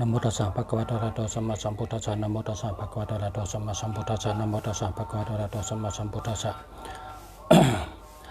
โมตัสสะภะคะวะโตอะระหะโตสัมมาสัมพุทธัสสะนะโมตัสสะภะคะวะโตอะระหะโตสัมมาสัมพุทธัสสะนะโมตัสสะภะคะวะโตอะระหะโตสัมมาสัมพุทธัสสะนะโมตัสสะ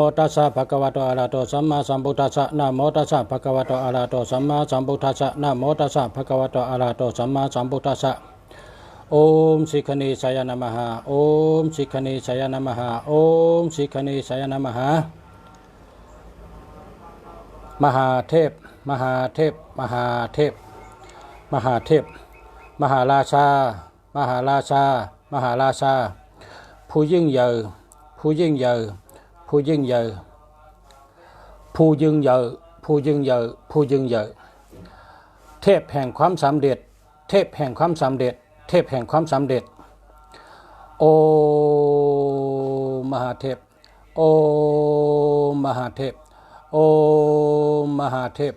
ภะคะวะโตอะระหะโตสัมมาสัมพุทธัสสะนะโมตัสสะภะคะวะโตอะระหะโตสัมมาสัมพุทธัสสะนะโมตัสสะภะคะวะโตอะระหะโตสัมมาสัมพุทธัสสะโอมสิกขณีสายนะมหาโอมสิกขณีสายนะมหาโอมสิกขณีสายนะมหามหาเทพมหาเทพมหาเทพมหาเทพมหาราชามหาราชามหาราชาผู้ยิ่งใหญ่ผู้ยิ่งใหญ่ผู้ยิ่งใหญ่ผู้ยิ่งใหญ่ผู้ยิ่งใหญ่ผู้ยิ่งใหญ่เทพแห่งความสำเร็จเทพแห่งความสำเร็จเทพแห่งความสำเร็จโอมหาเทพโอมหาเทพโอมหาเทพ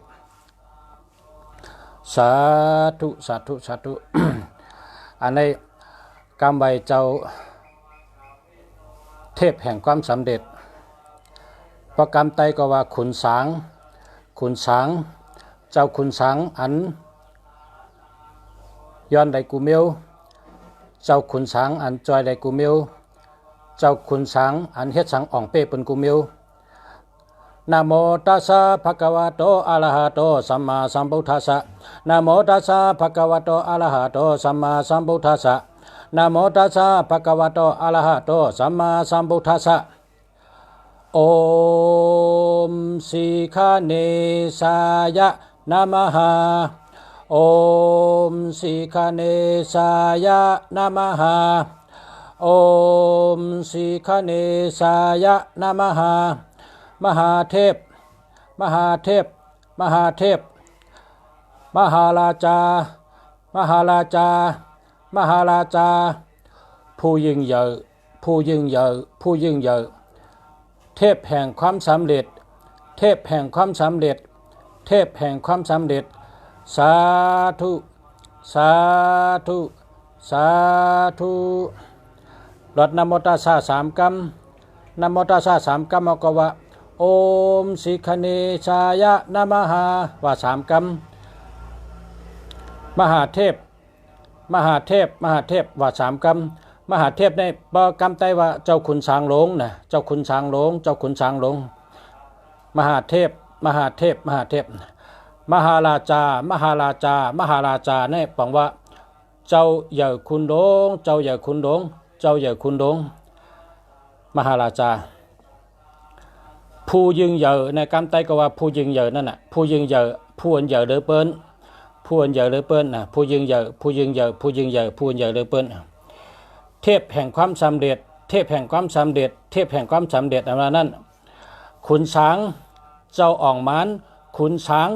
สาธุสาธุสาธุ อันในกำใบเจ้าเทพแห่งความสำเร็จประกรรมไตก็ว่าขุนสางขุนสางเจ้าขุนสางอันย้อนไดกูเมียวเจ้าขุนสางอันจอยไดกูเมียวเจ้าขุนสางอันเฮ็ดสังอ่องเป้เป็นกูเมียวนะโมตัสสะภะคะวะโตอะระหะโตสัมมาสัมพุทธัสสะนะโมตัสสะภะคะวะโตอะระหะโตสัมมาสัมพุทธัสสะนะโมตัสสะภะคะวะโตอะระหะโตสัมมาสัมพุทธัสสะโอมสิกขาเนสายะนะมหาโอมสิกขาเนสายะนะมหาโอมสิกขาเนสายะนะมหามหาเทพมหาเทพมหาเทพมหาราชามหาราชามหาราชาผู้ยิ่งใหญ่ผู้ยิ่งใหญ่ผู้ยิ่งใหญ่เทพแห่งความสำเร็จเทพแห่งความสำเร็จเทพแห่งความสำเร็จสาธุสาธุสาธุรดนะโมตัสสะสามกัมนะโมตัสสะสามกัมก็ว่าโอมสิกขเนชายะนะมหาว่าสามกัมมหาเทพมหาเทพมหาเทพว่าสามกัมมหาเทพในปกรรมไตว่าเจ้าขุนช้างหลงนะเจ้าขุนช้างหลงเจ้าขุนช้างหลงมหาเทพมหาเทพมหาเทพมหาราชามหาราชามหาราชาในปังว่าเจ้าใหญ่คุณหลงเจ้าใหญ่คุณหลงเจ้าใหญ่คุณหลงมหาราชาผู้ยิ่งใหญ่ในกรรมไตก็ว่าผู้ยิ่งใหญ่นั่นน่ะผู้ยิ่งใหญ่ผู้อันใหญ่เหลือเปิ้นผู้อันใหญ่เหลือเปิ้นนะผู้ยิ่งใหญ่ผู้ยิ่งใหญ่ผู้ยิ่งใหญ่ผู้อันใหญ่เหลือเปิ้นเทพแห่งความสำเร็จเทพแห่งความสำเร็จเทพแห่งความสำเร็จอะไรนั้นขุนช้างเจ้าอ่องมานขุนช้าง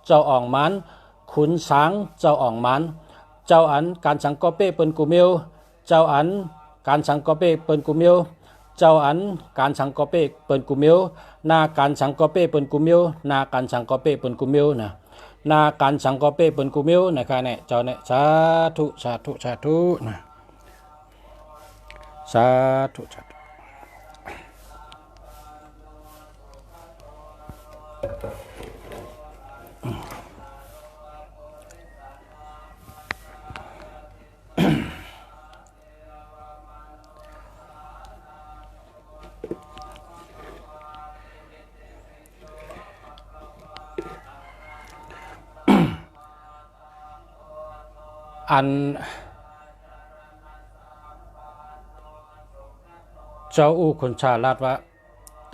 เจ้าอ่องมานขุนช้างเจ้าอ่องมานเจ้าอันการสังกอเป้เปิ้นกูเมียวเจ้าอันการสังกอเป้เปิ้นกูเมียวเจ้าอันการสังกอเป้เปิ้นกูเมียวนาการสังกอเป้เปิ้นกูเมียวนาการสังกอเป้เปิ้นกูเมียวนะนาการสังกอเป้เปิ้นกูเมียวนะคะเนี่ยเจ้าเนี่ยสาธุสาธุสาธุนะสาธุสาธุอันเจ้าอู้คนชาลาดว่า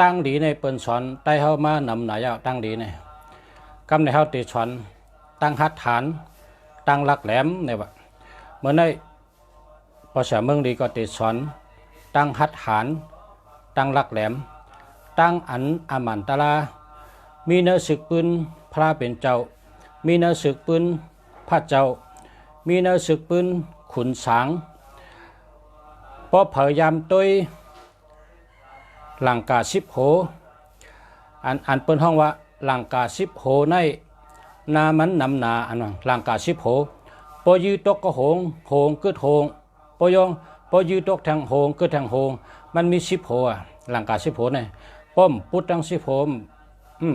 ตั้งดีในเปิ้นสอนใต้เฮามานำหนายาวตั้งดีในกำในเฮาติสอนตั้งหัดฐานตั้งหลักแหลมเนี่ยว่าเมื่อในภาษาเมืองดีก็ติสอนตั้งหัดฐานตั้งหลักแหลมตั้งอันอามันตะลามีเนื้อศึกปืนพระเป็นเจ้ามีเนื้อศึกปืนพระเจ้ามีเนื้อศึกปืนขุนสางพอพยายามต้วยหลังกาสิบโหอันเปิ้นห้องว่าหลังกาสิบโหในนามันนำนาอันหลังกาสิบโหปอยืตกก็โหงโหงกึดโหงปอยองปอยืตกแทงโหงกึดแทงโหงมันมีสิบโหหลังกาสิบโหเนี่ยป้อมพุทธังสิบโห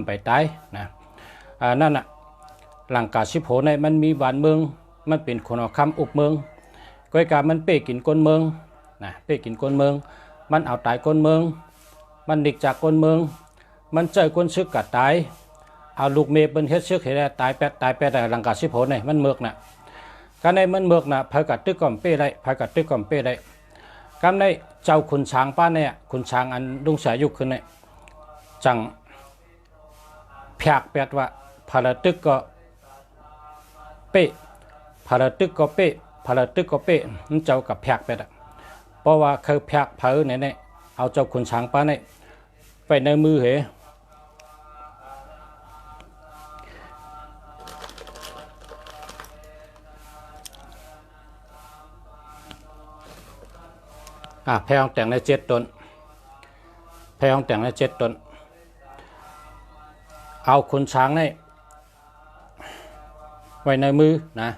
ไปตายนะนั่นน่ะ หลังกาชิโผในมันมีหวานเมืองมันเป็นคนเอาคำอุบเมืองก้อยกามันเป้กินก้นเมืองนะเป้กินก้นเมืองมันเอาตายก้นเมืองมันดิกจากก้นเมืองมันเจอก้นซึกกัดตายเอาลูกเมย์เป็นเฮ็ดซึกเห็นตายแปดหลังกาชิโผในมันเมือกน่ะการในมันเมือกน่ะพายกัดตึกก่อมเป้ได้พายกัดตึกก่อมเป้ได้การในเจ้าขุนช้างป้าเนี่ยขุนช้างอันดุงเสียยุคขึ้นเนี่ยจังเพียกแปดว่าพาราตึกก็เป้พาราตึกก็เป้พาราตึกก็เป้นั่นเจ้ากับเพียกแปดอ่ะเพราะว่าเคยเพียกเผอเนี่ยเอาเจ้าขุนช้างป้าเนี่ยไปในมือเหแพงแต่งใน7 ตนแพงแต่งใน7 ตนเอาขุนช้างนี่ไว้ในมือนะ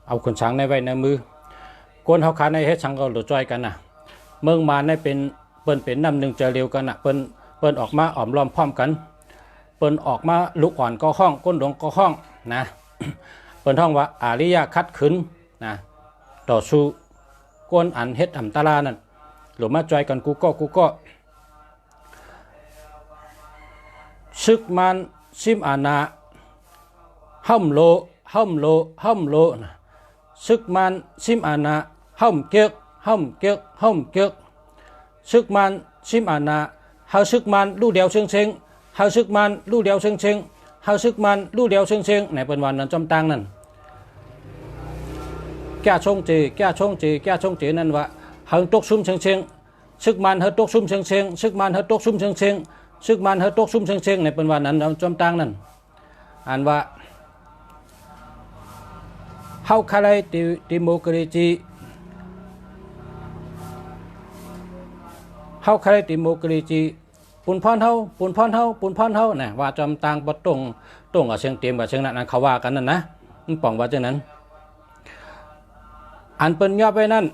เอาขุนช้างในไว้ในมือก้นเขาขาในเฮ็ดช้างก็หลุดจ้อยกันนะเมืองมาในเป็นเปิ้นเป็นน้ำหนึ่งเจอเร็วกันนะเปิ้นออกมาอ้อมล้อมพร้อมกันเปิ้นออกมาลุกอ่อนก็ห้องก้นหลวงก็ห้องนะเปิ้นท่องว่าอาริยะคัดขืนนะต่อสู้ก้นอันเฮ็ดตาลานั่นหรือมาจอยกันกูก็ซึกมันซิมอานาห้ำโลซึกมันซิมอานาห้ำเกียกซึกมันซิมอานาเฮาซึกมันลู่เดียวเชิงเฮาซึกมันลู่เดียวเชิงเฮาซึกมันลู่เดียวเชิงในเป็นวันนั้นจอมตังนั่นแก่ชงจีนั่นว่าเฮาตกซุ่มเชิงซึกมันเฮาตกซุ่มเชิงซึกมันเฮาตกซุ่มเชิงซึกมันเฮาตกซุ่มเชิงในเป็นวันนั้นจอมตังนั่นอ่านว่าเฮาคาไลดิโมคราซีเฮาคาไลดิโมคราซีปุ่นพรเฮานะว่าจอมตังบ่ตรงกับเชิงเตรียมกับเชิงนั้นเขาว่ากันนั่นนะมันป้องว่าจังนั้นอันเปิ้นยอไปนั่น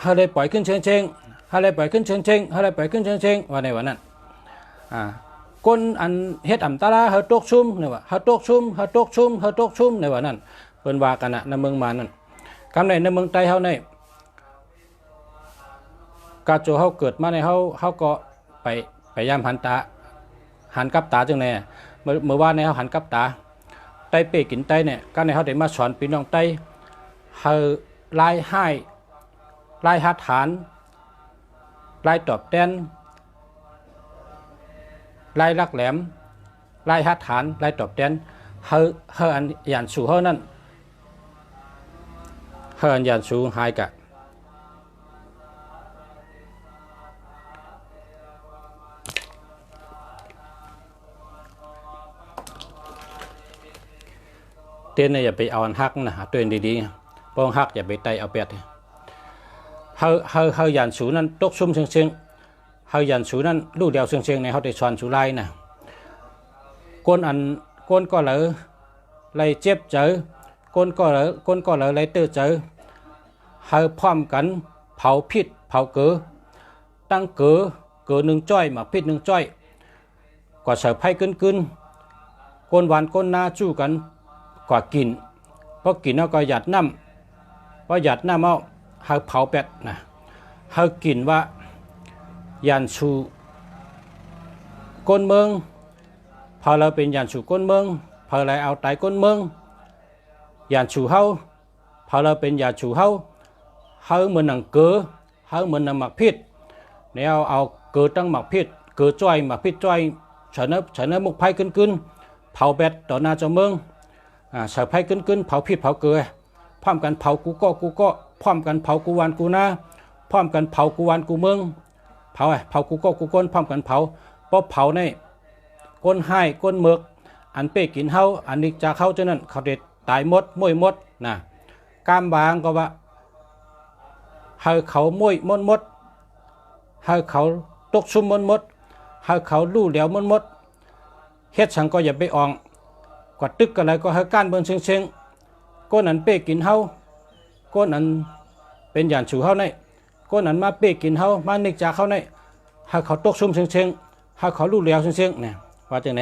เฮาเลยปล่อยขึ้นเชิงว่าในวันนั้นก้นอันเฮ็ดตาลาเฮาตกซุ่มเนี่ยว่าเฮาตกซุ่มในวันนั้นเปิ้นว่ากันในเมืองมานั่นกำในเมืองใต้เฮาในกาโจเฮาเกิดมาในเฮาก็ไปยามหันกับตาจังได๋เมื่อวานในเฮาหันกับตาไต้เป้กินไต้เนี่ยการในเฮาได้มาสอนพี่น้องไต้เฮาลายให้ลายหัดฐานลายตอบแทนลายลักแหลมลายหัดฐานลายตอบแทนเฮาอันยานสู่เฮานั่นเฮาอันยานสู่หายกะเต้นเนี่ยอย่าไปเอาอันฮักนะตัวเองดีๆป้องฮักอย่าไปไตเอาเป็ดเฮายันสูนั้นตกซุ่มเชิงเฮายันสูนั้นลูกเดียวเชิงในเฮาได้สอนสูไล่นะก้นก็เหลอไล่เจ็บเจอก้นก็เหลอไล่เตอเจอเฮาพร้อมกันเผาพิษเผาเกลือตั้งเกลือหนึ่งจ้อยมาพิษหนึ่งจ้อยกว่าเสือไผ่กึนก้นหวานก้นนาจู้กันกว่ากินเพราะกินแล้วก็หยัดน้ำเพราะหยัดน้ำเอาเฮาเผาเป็ดนะเฮากินว่ายันชูก้นเมืองพอเราเป็นยันชูก้นเมืองพอเราเอาตายก้นเมืองยันชูเฮาพอเราเป็นยันชูเฮาเหมือนหนังเกลือเฮาเหมือนหนังหมักพิษเนี่ยเอาเกลือตั้งหมักพิษเกลือจ้อยหมักพิษจ้อยเฉนมุกไผ่กึนเผาเป็ดต่อหน้าเจ้าเมืองเสือไผ่กึนเผาพิษเผาเกลือพร้อมกันเผากูก็พร้อมกันเผากูวันกูนาพร้อมกันเผากูวันกูเมืองเผากูก็กูก้นพร้อมกันเผาเพราะเผาในก้นให้ก้นเมือกอันเป้กินเฮาอันนี้จากเฮาฉะนั้นเขาเด็ดตายหมดม้วยหมดนะกามบางก็ว่าเฮาเขาม้วยหมดเฮาเขาตกซุ่มหมดเฮาเขาลู่เหลียวหมดเฮ็ดสังก็อย่าไปอ่องกว่าตึกอะไรก็เฮาก้านเบิ่งเชิงก้นอันเป้กินเฮาก้นอันเป็นหยานฉูเฮาในก้นอันมาเป้กินเฮามานิกจากเฮาในเฮาเขาตกซุ่มเชิงเฮาเขาลู่เหลียวเชิงเนี่ยว่าจังไหน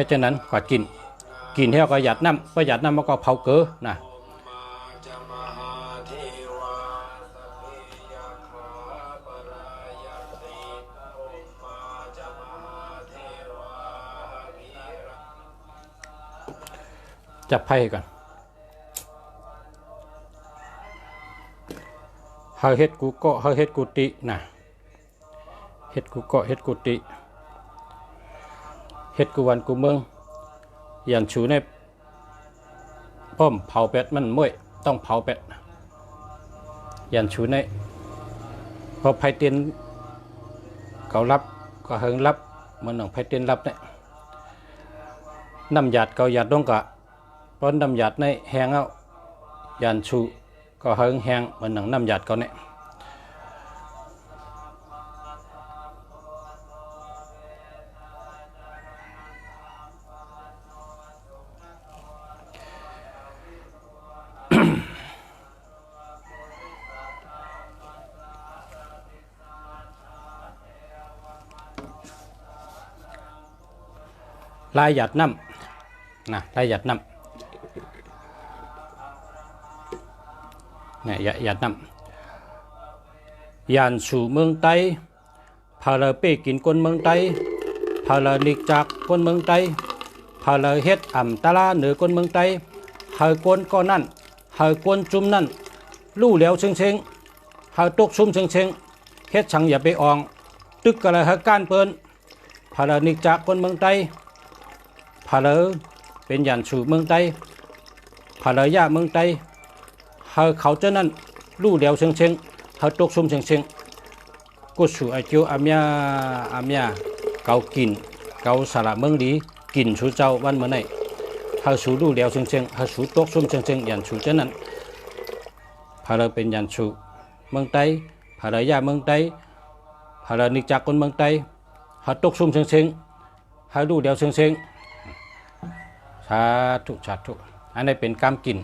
ตุฉะนั้นก็กินเท่าก็หยัดน้ำประหยัดน้ำมันก็เผาเกลือนะจับไพ่ก่อนเฮาเฮ็ดกูเกาะเฮาเฮ็ดกุฏินะเฮ็ดกูเกาะเฮ็ดกุฏิเฮ็ดกูวันกูเมืองยันชูในป้อมเผาเป็ดมันม่วยต้องเผาเป็ดยันชูในพอไพ่เตียนเขารับก็เฮิงรับมันหนังไพ่เตียนรับเนี่ยน้ำหยาดเขาหยาดต้องกะเพราะน้ำหยาดในแห้งเอายันชูก็เฮิงแห้งมันหนังน้ำหยาดเขาเนี่ยลายหยาดน้ำนะลายหยาดน้ำเนี่ยหยาดน้ำยานสู่เมืองไต้พาเลเป้กินคนเมืองไต้พาเลนิกจากคนเมืองไต้พาเลเฮ็ดอ่ำตาลาเหนือคนเมืองไต้เฮาคนก็นั่นเฮาคนจุ่มนั่นลู่แล้วเชิงเฮาตกซุ่มเชิงเฮ็ดชังอย่าไปอ่องตึกกะละเฮาก้านเปิ้นพาเลนิกจากคนเมืองไต้พาเลเป็นยันสู่เมืองไต้พาเลยาเมืองไต้เฮาเขาเจ้านั้นลู่เดียวเชิงเฮาตกซุ่มเชิงกุศลไอเกียวอาเมียเกากินเกาสละเมืองดีกินสู่เจ้าวันเมื่อไหนเฮาสู่ลู่เดียวเชิงเฮาสู่ตกซุ่มเชิงยันสู่เจ้านั้นพาเลยเป็นยันสู่เมืองไต้พาเลยาเมืองไต้พาเลยนิจากคนเมืองไต้เฮาตกซุ่มเชิงเฮาลู่เดียวเชิงสาธุสาธุอันนี้เป็นกรรมกิน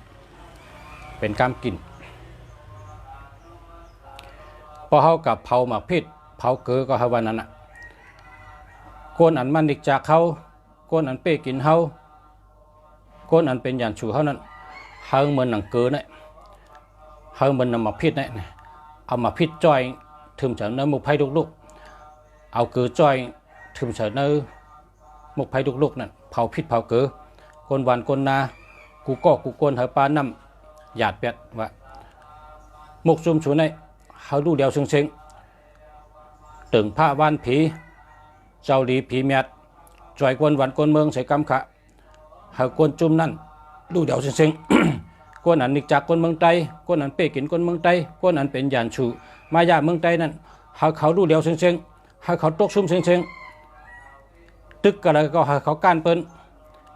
เป็นกรรมกินพอเฮากับเผาหมากพิษเผาเกลือก็เฮาวันนั้นน่ะโกนอันมันนิกจากเขาโกนอันเป้กินเฮาโกนอันเป็นยันชูเฮานั้นเฮาเหมือนหนังเกลือเนี่ยเฮาเหมือนนำหมากพิษเนี่ยเอาหมากพิษจ้อยถึมเฉยเนื้อมุกไผ่ลูกๆเอาเกลือจ้อยถึมเฉยเนื้อมุกไผ่ลูกๆนั่นเผาพิษเผาเกลือคนวันคนนากูก็กูโกนเฮาปาน้ำหยาดเป็ดว่ามุกซุ่มชูในเฮาดูเดียวเชิงตึงผ้าว่านผีเจ้าหลีผีเมียดจอยกวนวันกวนเมืองใส่กำขะเฮากวนจุ่มนั่นดูเดียวเชิงกวนอันนิกจากกวนเมืองไต้กวนอันเป้กินกวนเมืองไต้กวนอันเป็นยานชูมายาเมืองไต้นั่นเฮาเขาดูเดียวเชิงเฮาเขาตกซุ่มเชิงตึกกะไรก็เฮาเขาก้านเปิ้น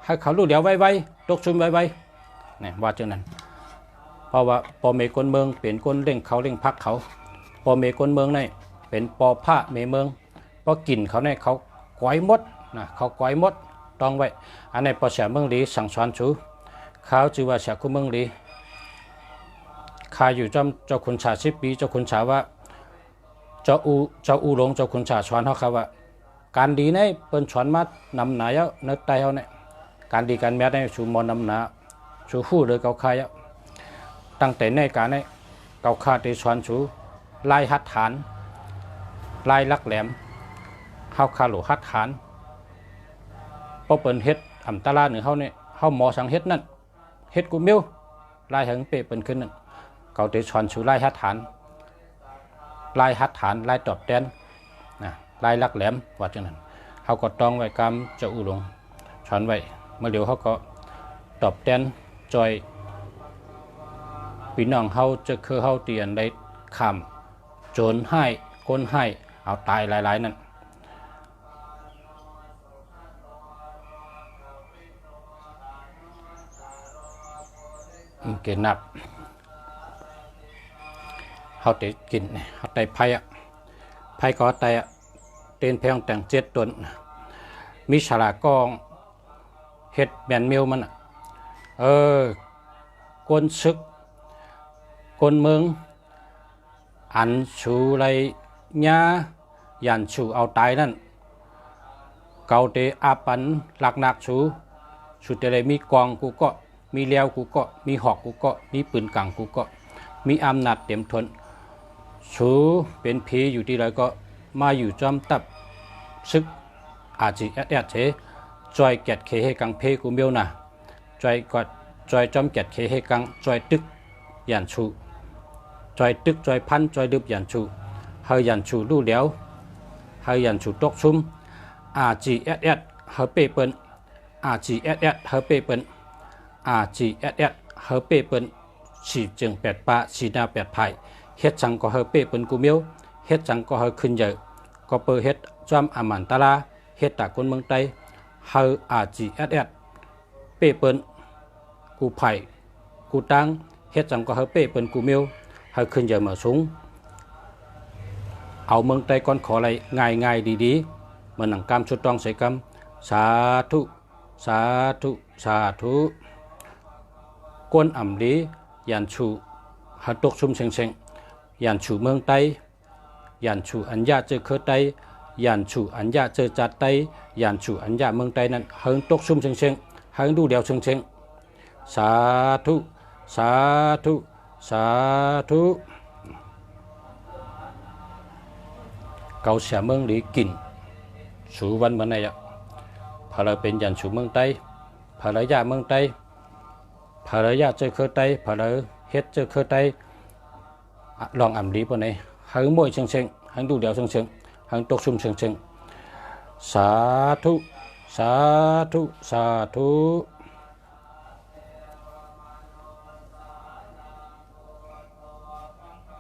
ให้เขารู้เดี๋ยวไว้ตกชุมไว้เนี่ยว่าจังนั้นเพราะว่าปอเมกนเมืองเป็นคนเร่งเขาเร่งพักเขาปอเมกนเมืองนี่เป็นปอผ้าเมเมืองเพราะกินเขาเนี่ยเขาก้อยมดนะเขาก้อยมดต้องไว้อันนี้ปอเสียเมืองดีสั่งสอนชูเขาจือว่าเสียคุเมืองดีข้าอยู่จำเจ้าขุนชา10 ปีเจ้าขุนชาว่าเจ้าอูหลงเจ้าขุนชาสอนเขาครับว่าการดีเนี่ยเป็นสอนมานำหนาเยอะนึกใจเขาเนี่ยการดีการแม้ได้ชูมอนำหนาชูฟู่เลยเกาคายตั้งแต่ในการในเกาคาติสอนชูลายหัดฐานลายลักแหลมเข้าคาหลูหัดฐานพอเปิดเฮ็ดอ่ำตาลาหนึ่งเขาเนี่ยเขาหมอสังเฮ็ดนั่นเฮ็ดกูมิวลายหังเปะเป็นขึ้นนั่นเกาติสอนชูลายหัดฐานลายหัดฐานลายตอบแทนนะลายลักแหลมว่าจังนั้นเขาก็ต้องไว้กรรมเจ้าอูหลงสอนไว้เมื่อเดี๋ยวเขาก็ตอบแทนจอยพี่น้องเขาจะคือเขาเตียนได้คำโจรให้ก้นให้เอาตายหลายๆนั่นเกินนับเขาได้กินเขาได้ไผ่ก็ได้เต้นเพลงแต่ง7 ตนมีฉลากกองเฮ็ดแบนเมลมันกวนซึกกวนเมืองอันชูไรญายันชูเอาตายนั่น เกาเตอาปันหลักหนักสุดแต่เลยมีกองกูก็มีเลี้ยวกูก็มีหอกกูก็มีปืนกังกูก็มีอำนาจเต็มทนสูเป็นผีอยู่ที่ไรก็มาอยู่จอมตับซึกอาจีเอเจจอยแกดเคเฮกังเพกูเมียวนะจอยกอดจอยจอมแกดเคเฮกังจอยตึกยันชูจอยตึกจอยพันจอยดึบยันชูเฮยันชูลู่เดียวเฮยันชูตกซุ่มอาจีเอสเฮเปเปิลอาจีเอสเฮเปเปิลอาจีเอสเฮเปเปิลฉีจึงแปดปะฉีนาแปดไผ่เฮ็ดจังก็เฮเปเปิลกูเมียวเฮ็ดจังก็เฮขึ้นเยอะก็เปิดเฮ็ดจอมอามันตาลาเฮ็ดตาคนเมืองไต้เฮาอาจีเอสเปเปิลกูไผ่กูตังเฮ็ดจังก็เฮเปเปิลกูเมียวเฮาขึ้นเยอะมาสูงเอาเมืองไต้ก่อนขออะไรง่ายดีๆมันหนังกรรมชุดต้องใส่กรรมสาธุสาธุสาธุกวนอ่ำลียันชูหัดตกซุ่มเชงยันชูเมืองไต้ยันชูอัญญาเจอเคอไต้ยันชูอัญญาเจอจัดไต้ยันชูอัญญาเมืองไต้นั้นเฮิงตกซุ่มเชงเฮิงดูเดียวเชงสาธุสาธุสาธุเกาเสียเมืองหลีกินสูวันเหมือนไงอ่ะพอเราเป็นยันสูเมืองไต้พอเรายาเมืองไต้พอเรายาเจอเคอไต้พอเราเฮ็ดเจอเคอไต้ลองอ่ำหลีปนไหนหังมวยเชิงหังดูเดียวเชิงหังตกซุ่มเชิงสาธุสาธุสาธุ